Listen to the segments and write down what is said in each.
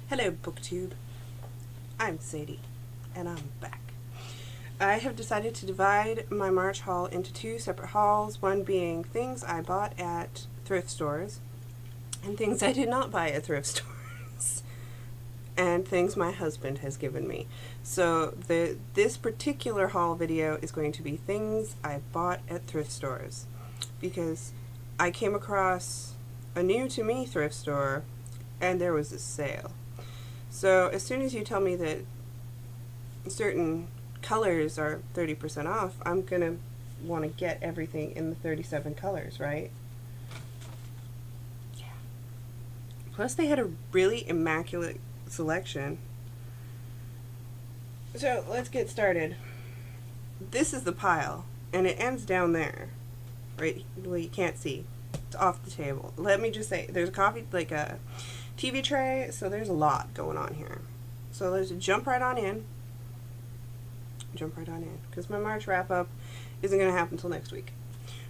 Hello, Booktube. I'm Sadie, and I'm back. I have decided to divide my March haul into two separate hauls, one being things I bought at thrift stores, and things I did not buy at thrift stores, and things my husband has given me. So this particular haul video is going to be things I bought at thrift stores, because I came across a new to me thrift store, and there was a sale. So as soon as you tell me that certain colors are 30% off, I'm going to want to get everything in the 37 colors, right? Yeah. Plus they had a really immaculate selection. So let's get started. This is the pile, and it ends down there, right? Well, you can't see. It's off the table. Let me just say, there's a coffee, like a TV tray, so there's a lot going on here. So let's jump right on in. Because my March wrap-up isn't going to happen until next week.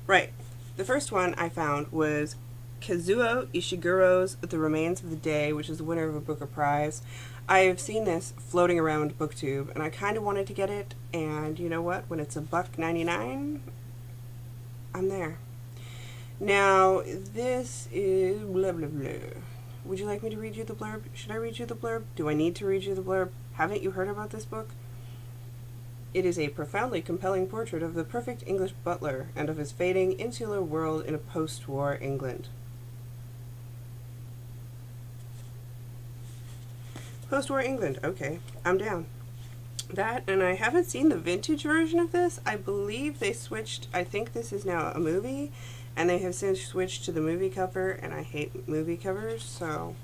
Right. The first one I found was Kazuo Ishiguro's The Remains of the Day, which is the winner of a Booker Prize. I have seen this floating around Booktube, and I kind of wanted to get it, and you know what? When it's $1.99, I'm there. Now, this is blah blah blah. Would you like me to read you the blurb? Should I read you the blurb? Do I need to read you the blurb? Haven't you heard about this book? It is a profoundly compelling portrait of the perfect English butler and of his fading, insular world in a post-war England. Post-war England, okay, I'm down. That, and I haven't seen the vintage version of this. I believe they switched, I think this is now a movie, and they have since switched to the movie cover, and I hate movie covers, so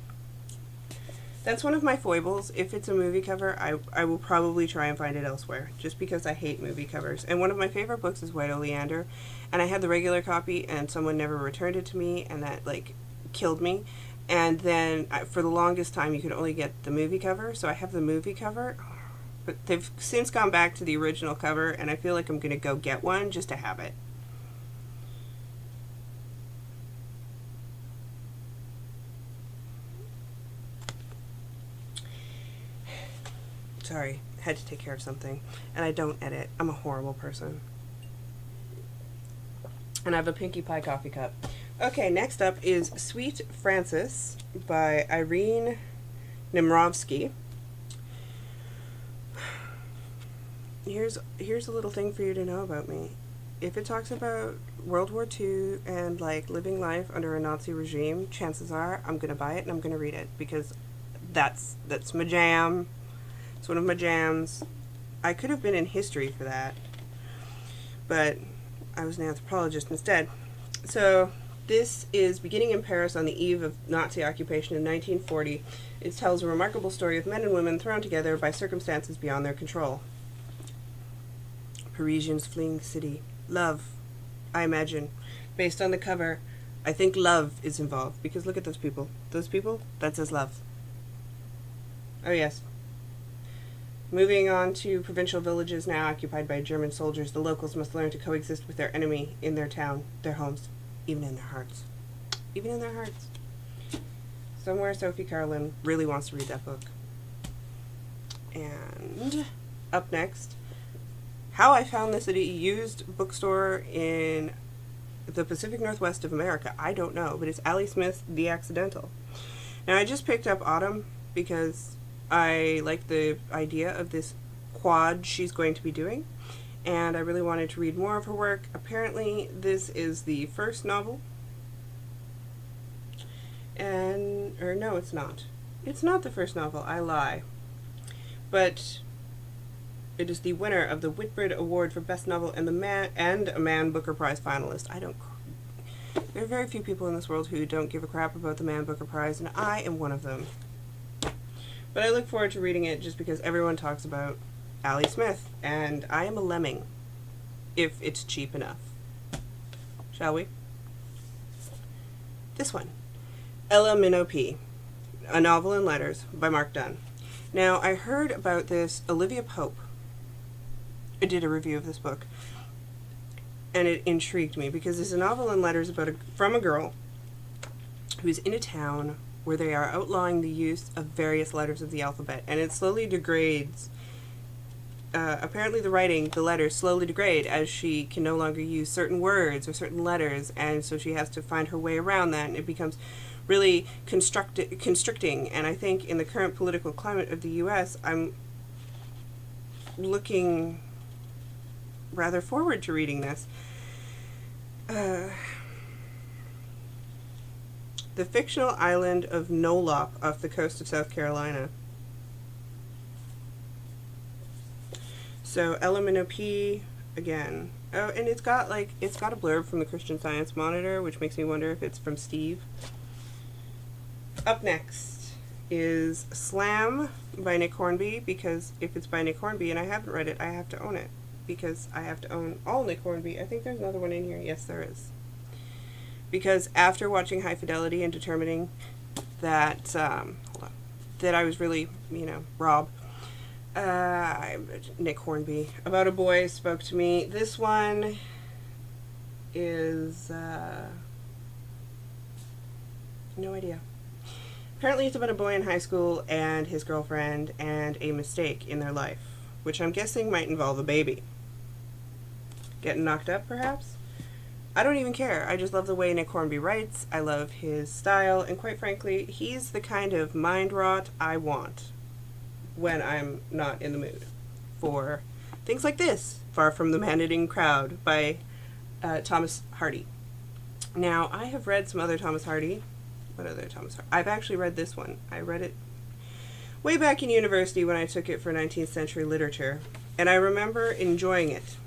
that's one of my foibles. If it's a movie cover, I will probably try and find it elsewhere, just because I hate movie covers. And one of my favorite books is White Oleander, and I had the regular copy, and someone never returned it to me, and that, like, killed me. And then, for the longest time, you could only get the movie cover, so I have the movie cover, but they've since gone back to the original cover, and I feel like I'm going to go get one just to have it. Sorry, had to take care of something, and I don't edit. I'm a horrible person. And I have a Pinkie Pie coffee cup. Okay, next up is Sweet Frances by Irene Nemirovsky. Here's a little thing for you to know about me. If it talks about World War II and like living life under a Nazi regime, chances are I'm gonna buy it and I'm gonna read it, because that's my jam. It's one of my jams. I could have been in history for that, but I was an anthropologist instead. So this is beginning in Paris on the eve of Nazi occupation in 1940. It tells a remarkable story of men and women thrown together by circumstances beyond their control. Parisians fleeing the city. Love, I imagine. Based on the cover, I think love is involved, because look at those people. Those people, that says love. Oh yes. Moving on to provincial villages now occupied by German soldiers, the locals must learn to coexist with their enemy in their town, their homes, even in their hearts. Even in their hearts. Somewhere Sophie Carlin really wants to read that book. And up next, how I found this at a used bookstore in the Pacific Northwest of America, I don't know, but it's Allie Smith's The Accidental. Now, I just picked up Autumn because I like the idea of this quad she's going to be doing, and I really wanted to read more of her work. Apparently, this is the first novel, or no, it's not. It's not the first novel, I lie. But it is the winner of the Whitbread Award for Best Novel and a Man Booker Prize finalist. There are very few people in this world who don't give a crap about the Man Booker Prize, and I am one of them. But I look forward to reading it just because everyone talks about Allie Smith, and I am a lemming, if it's cheap enough. Shall we? This one, Ella Minope, A Novel in Letters by Mark Dunn. Now, I heard about this. Olivia Pope did a review of this book, and it intrigued me because it's a novel in letters from a girl who's in a town where they are outlawing the use of various letters of the alphabet, and it slowly degrades. Apparently the letters slowly degrade as she can no longer use certain words or certain letters, and so she has to find her way around that, and it becomes really constricting. And I think in the current political climate of the U.S., I'm looking rather forward to reading this. The fictional island of Nolop off the coast of South Carolina. So LMNOP again. Oh, and it's got a blurb from the Christian Science Monitor, which makes me wonder if it's from Steve. Up next is Slam by Nick Hornby, because if it's by Nick Hornby and I haven't read it, I have to own it, because I have to own all Nick Hornby. I think there's another one in here. Yes, there is. Because after watching High Fidelity and determining that that I was really, Rob, Nick Hornby, About a Boy spoke to me. This one is no idea. Apparently it's about a boy in high school and his girlfriend and a mistake in their life, which I'm guessing might involve a baby. Getting knocked up, perhaps? I don't even care. I just love the way Nick Hornby writes. I love his style, and quite frankly, he's the kind of mind rot I want when I'm not in the mood for things like this. Far from the Man-Eating Crowd by Thomas Hardy. Now, I have read some other Thomas Hardy. What other Thomas Hardy? I've actually read this one. I read it way back in university when I took it for 19th century literature, and I remember enjoying it.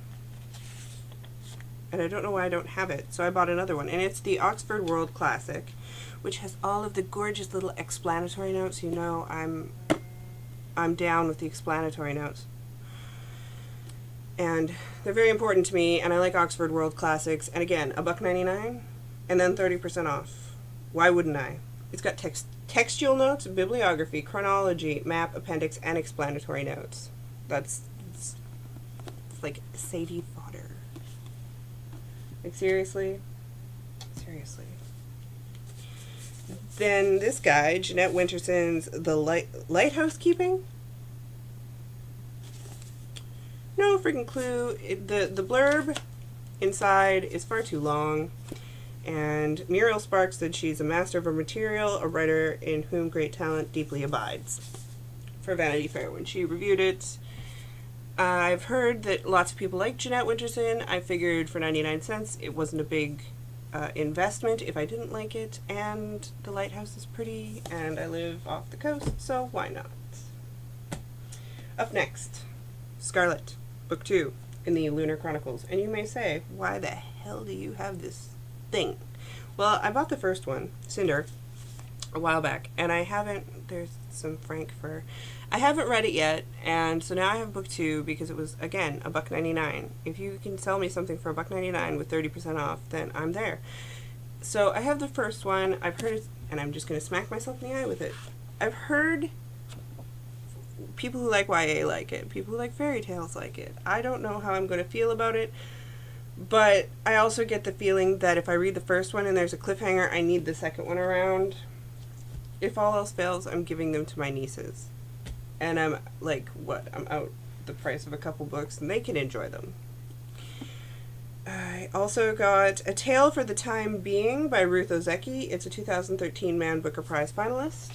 And I don't know why I don't have it, so I bought another one. And it's the Oxford World Classic, which has all of the gorgeous little explanatory notes. I'm down with the explanatory notes. And they're very important to me, and I like Oxford World Classics. And again, $1.99, and then 30% off. Why wouldn't I? It's got textual notes, bibliography, chronology, map, appendix, and explanatory notes. It's like Sadie fodder. Like, seriously? Seriously. Then this guy, Jeanette Winterson's The Lighthouse Keeping? No freaking clue. The blurb inside is far too long. And Muriel Sparks said she's a master of her material, a writer in whom great talent deeply abides, for Vanity Fair when she reviewed it. I've heard that lots of people like Jeanette Winterson. I figured for 99 cents it wasn't a big investment if I didn't like it, and the lighthouse is pretty, and I live off the coast, so why not? Up next, Scarlet, Book 2, in the Lunar Chronicles. And you may say, why the hell do you have this thing? Well, I bought the first one, Cinder, a while back, and I haven't, there's some Frank fur. I haven't read it yet, and so now I have Book 2 because it was, again, $1.99. If you can sell me something for $1.99 with 30% off, then I'm there. So I have the first one. I've heard it, and I'm just going to smack myself in the eye with it. I've heard people who like YA like it. People who like fairy tales like it. I don't know how I'm going to feel about it, but I also get the feeling that if I read the first one and there's a cliffhanger, I need the second one around. If all else fails, I'm giving them to my nieces. And I'm like, what? I'm out the price of a couple books, and they can enjoy them. I also got A Tale for the Time Being by Ruth Ozeki. It's a 2013 Man Booker Prize finalist.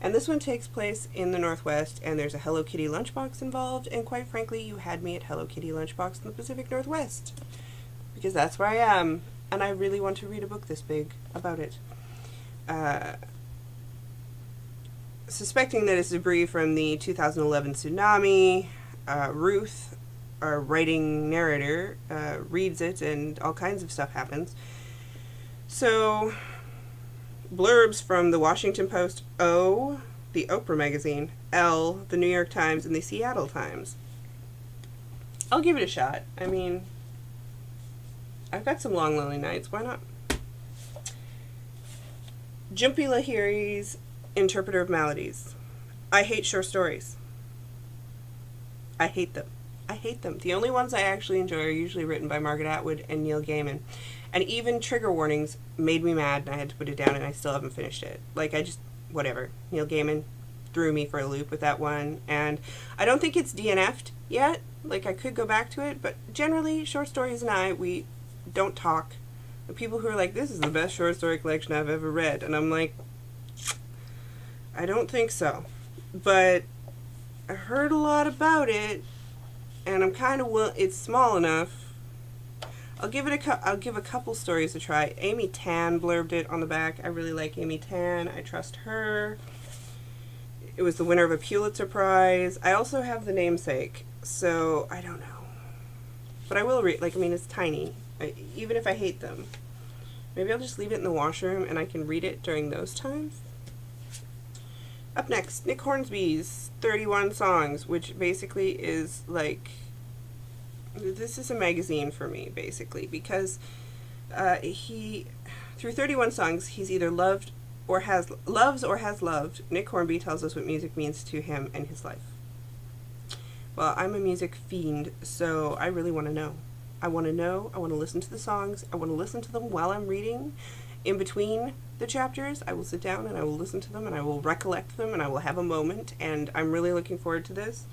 And this one takes place in the Northwest, and there's a Hello Kitty lunchbox involved, and quite frankly, you had me at Hello Kitty lunchbox in the Pacific Northwest. Because that's where I am, and I really want to read a book this big about it. Suspecting that it's debris from the 2011 tsunami, Ruth, our writing narrator, reads it, and all kinds of stuff happens. So, blurbs from the Washington Post, O, the Oprah magazine, L, the New York Times, and the Seattle Times. I'll give it a shot. I mean, I've got some long, lonely nights. Why not? Jhumpa Lahiri's Interpreter of Maladies. I hate short stories. I hate them. I hate them. The only ones I actually enjoy are usually written by Margaret Atwood and Neil Gaiman. And even Trigger Warnings made me mad, and I had to put it down, and I still haven't finished it. Like, whatever. Neil Gaiman threw me for a loop with that one, and I don't think it's DNF'd yet. Like, I could go back to it, but generally, Short Stories and I, we don't talk. The people who are like, this is the best short story collection I've ever read, and I'm like, I don't think so. But I heard a lot about it, and I'm kind of it's small enough. I'll give a couple stories a try. Amy Tan blurbed it on the back. I really like Amy Tan. I trust her. It was the winner of a Pulitzer Prize. I also have The Namesake, so I don't know. But I will read. Like, I mean, it's tiny. Even if I hate them, maybe I'll just leave it in the washroom and I can read it during those times. Up next, Nick Hornsby's 31 Songs, which basically is like, this is a magazine for me, basically, because through 31 songs, he's either loves or has loved. Nick Hornby tells us what music means to him and his life. Well, I'm a music fiend, so I really want to know. I want to know, I want to listen to the songs, I want to listen to them while I'm reading. In between the chapters, I will sit down and I will listen to them and I will recollect them and I will have a moment, and I'm really looking forward to this.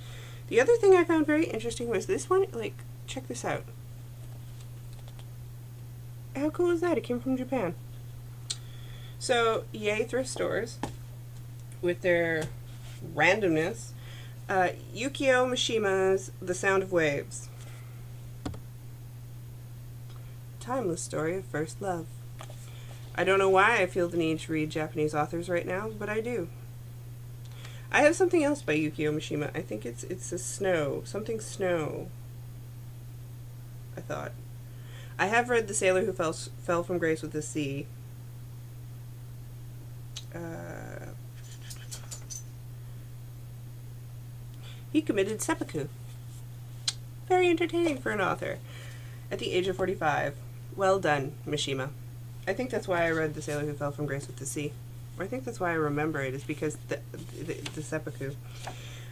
The other thing I found very interesting was this one. Like, check this out. How cool is that? It came from Japan. So, yay thrift stores with their randomness. Yukio Mishima's The Sound of Waves. Timeless story of first love. I don't know why I feel the need to read Japanese authors right now, but I do. I have something else by Yukio Mishima. I think it's a something snow. I thought. I have read The Sailor Who Fell from Grace with the Sea. He committed seppuku. Very entertaining for an author. At the age of 45. Well done, Mishima. I think that's why I read The Sailor Who Fell from Grace with the Sea. I think that's why I remember it, is because the seppuku.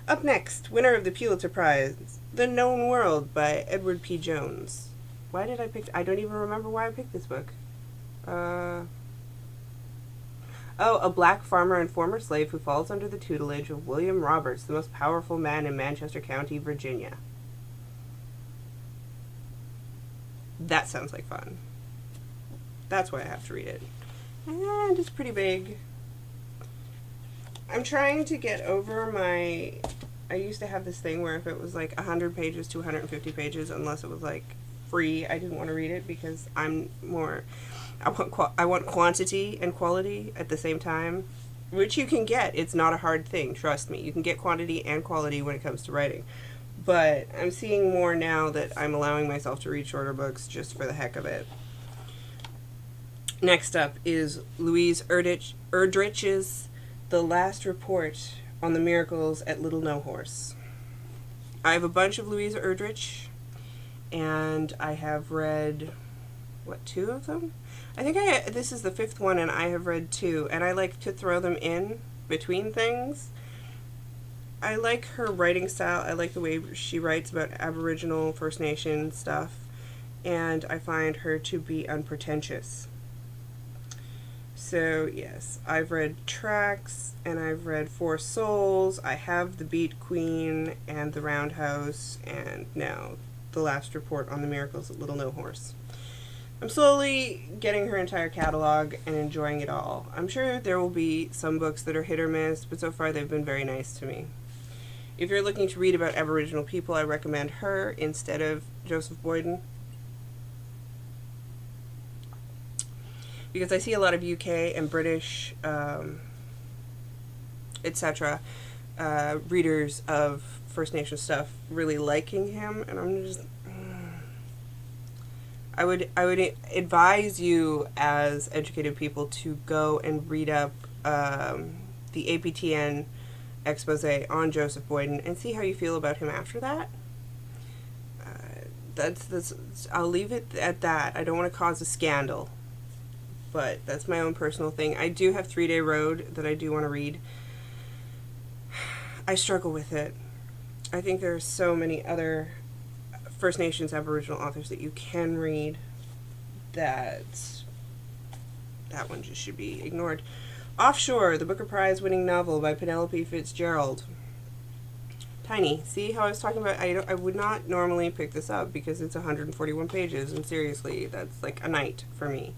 Up next, winner of the Pulitzer Prize, The Known World by Edward P. Jones. Why did I pick... I don't even remember why I picked this book. A black farmer and former slave who falls under the tutelage of William Roberts, the most powerful man in Manchester County, Virginia. That sounds like fun. That's why I have to read it. And it's pretty big. I'm trying to get over my... I used to have this thing where if it was like 100 pages to 150 pages, unless it was like free, I didn't want to read it, because I'm more... I want quantity and quality at the same time, which you can get. It's not a hard thing, trust me. You can get quantity and quality when it comes to writing. But I'm seeing more now that I'm allowing myself to read shorter books just for the heck of it. Next up is Louise Erdrich's The Last Report on the Miracles at Little No Horse. I have a bunch of Louise Erdrich, and I have read, 2 of them? I think this is the 5th one, and I have read 2, and I like to throw them in between things. I like her writing style. I like the way she writes about Aboriginal, First Nation stuff, and I find her to be unpretentious. So, yes, I've read Tracks, and I've read Four Souls. I have The Beat Queen and The Roundhouse, and now The Last Report on the Miracles at Little No Horse. I'm slowly getting her entire catalog and enjoying it all. I'm sure there will be some books that are hit or miss, but so far they've been very nice to me. If you're looking to read about Aboriginal people, I recommend her instead of Joseph Boyden, because I see a lot of UK and British, etc., readers of First Nation stuff really liking him, and I'm just... I would advise you as educated people to go and read up the APTN expose on Joseph Boyden and see how you feel about him after that. That's I'll leave it at that. I don't want to cause a scandal, but that's my own personal thing. I do have 3 Day Road that I do want to read. I struggle with it. I think there are so many other First Nations Aboriginal authors that you can read, that one just should be ignored. Offshore, the Booker Prize winning novel by Penelope Fitzgerald. Tiny. See how I was talking about, I would not normally pick this up because it's 141 pages, and seriously, that's like a night for me.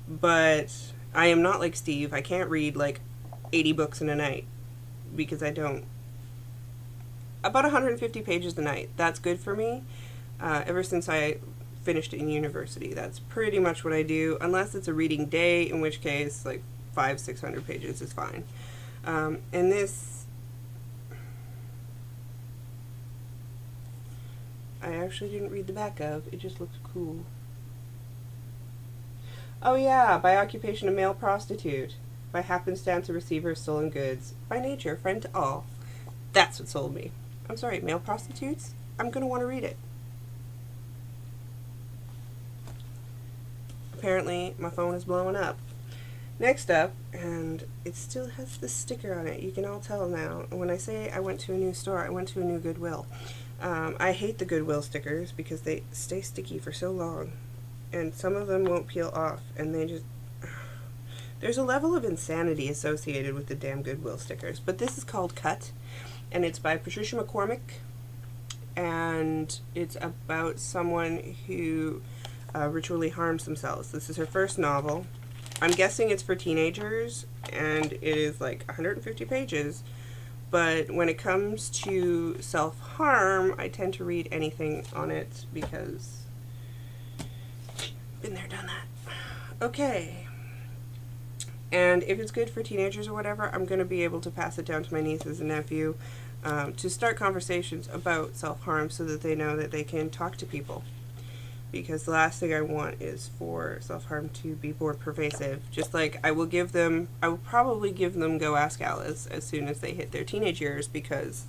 But I am not like Steve. I can't read like 80 books in a night because I don't. About 150 pages a night. That's good for me. Ever since I finished in university, that's pretty much what I do, unless it's a reading day, in which case like 500-600 pages is fine. And this, I actually didn't read the back of. It just looks cool. Oh yeah, by occupation a male prostitute, by happenstance a receiver of stolen goods, by nature a friend to all. That's what sold me. I'm sorry, male prostitutes? I'm gonna want to read it. Apparently my phone is blowing up. Next up, and it still has the sticker on it, you can all tell now. When I say I went to a new store, I went to a new Goodwill. I hate the Goodwill stickers because they stay sticky for so long, and some of them won't peel off, and they just... There's a level of insanity associated with the damn Goodwill stickers, but this is called Cut, and it's by Patricia McCormick, and it's about someone who ritually harms themselves. This is her first novel. I'm guessing it's for teenagers, and it is like 150 pages. But when it comes to self-harm, I tend to read anything on it because been there, done that. Okay. And if it's good for teenagers or whatever, I'm going to be able to pass it down to my nieces and nephew to start conversations about self-harm so that they know that they can talk to people. Because the last thing I want is for self-harm to be more pervasive. Just like I will probably give them Go Ask Alice as soon as they hit their teenage years, because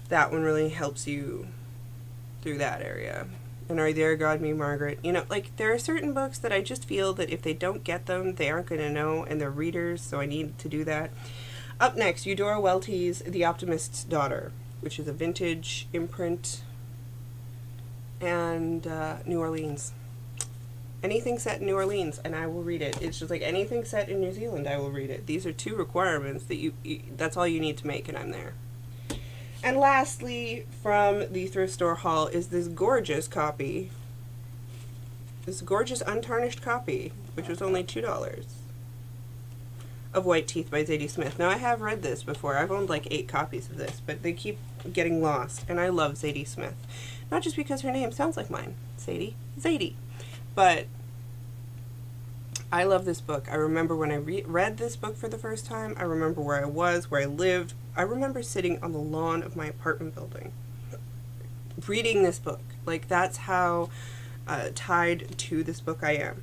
that one really helps you through that area. And Are You There, God, Me, Margaret? You know, like, there are certain books that I just feel that if they don't get them, they aren't going to know, and they're readers, so I need to do that. Up next, Eudora Welty's The Optimist's Daughter, which is a vintage imprint, and New Orleans. Anything set in New Orleans, and I will read it. It's just like anything set in New Zealand, I will read it. These are two requirements that that's all you need to make, and I'm there. And lastly, from the thrift store haul is this gorgeous copy. This gorgeous untarnished copy, which was only $2, of White Teeth by Zadie Smith. Now, I have read this before. I've owned like 8 copies of this, but they keep getting lost, and I love Zadie Smith. Not just because her name sounds like mine, Sadie, Zadie, but I love this book. I remember when I read this book for the first time. I remember where I was, where I lived. I remember sitting on the lawn of my apartment building reading this book. Like, that's how tied to this book I am.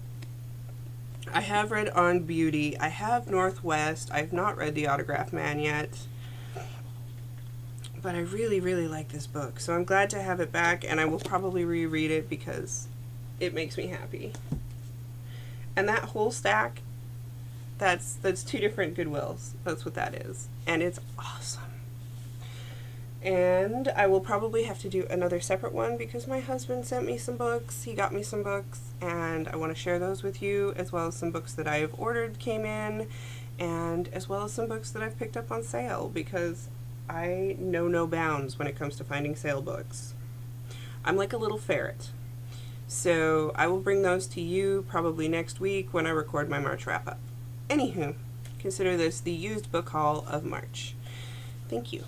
I have read On Beauty. I have Northwest. I've not read The Autograph Man yet. But I really, really like this book. So I'm glad to have it back, and I will probably reread it because it makes me happy. And that whole stack, that's 2 different Goodwills. That's what that is. And it's awesome. And I will probably have to do another separate one because my husband sent me some books. He got me some books, and I want to share those with you, as well as some books that I have ordered came in, and as well as some books that I've picked up on sale, because I know no bounds when it comes to finding sale books. I'm like a little ferret. So I will bring those to you probably next week when I record my March wrap-up. Anywho, consider this the used book haul of March. Thank you.